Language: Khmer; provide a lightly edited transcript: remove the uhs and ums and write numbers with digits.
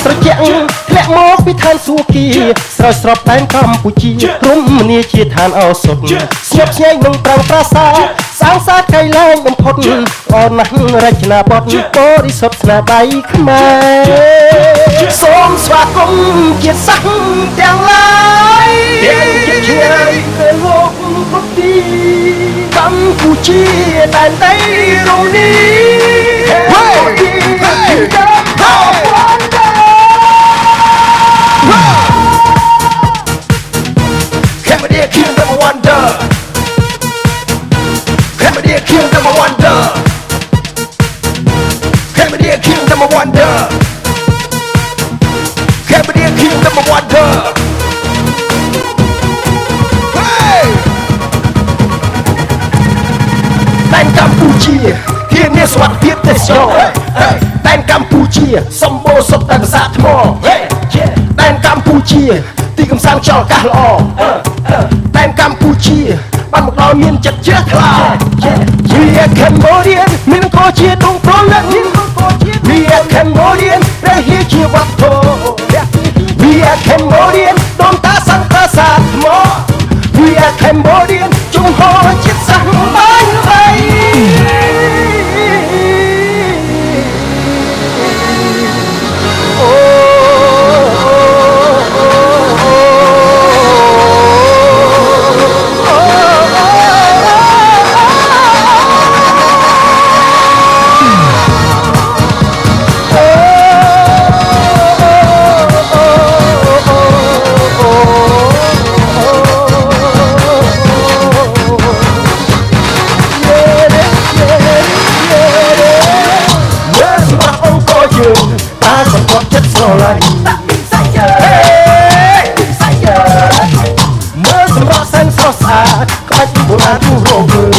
ត្រជាក់ធ្លាក់មកពីឋានសួគ៌ស្រោចស្រពតែនកម្ពុជារមនីជាឋានឱសថស្ញប់ស្ញែងនឹងប្រាំងប្រាសាសាងសាកៃលែងបំផុតអរណាស់រចនាបថបរិសុទ្ធស្នាដៃខ្មែរសូមស្វាគមន៍ជាតិសាសន៍ទាំងឡាយជាជាគឺលោកគ្រប់ទីកម្ពុជាដែនដីរមនីCambodia Kingdom of Wonder Cambodia Kingdom of Wonder Cambodia Kingdom of Wonder Cambodia Kingdom of Wonder Hey ដែនកម្ពុជាធានាសុវត្ថិភាពទេសចរដែនកម្ពុជាសម្បូរសុទ្ធតែប្រាសាទថ្មដែនកម្ពុជាទីកំសាន្តខ្យល់អាកាសល្អដែនកម្ពុជាបានមកដល់មានចិត្តជ្រះថ្លាជា Cambodian មានអង្គជាដងប្រលឹង We are Cambodian ព្រះហេជាវប្បធម៌ We are Cambodian ដូនតាសង្ប្រាសាទថ្ម We are Cambodian ជំហរជាតិសាសន៍បានល្បីតាសម្បត្តិចិត្តស្រឡាញ់តាពីសាយមើលសម្រស់សែនស្រស់ស្អាតក្បាច់បុរាណទូរោគ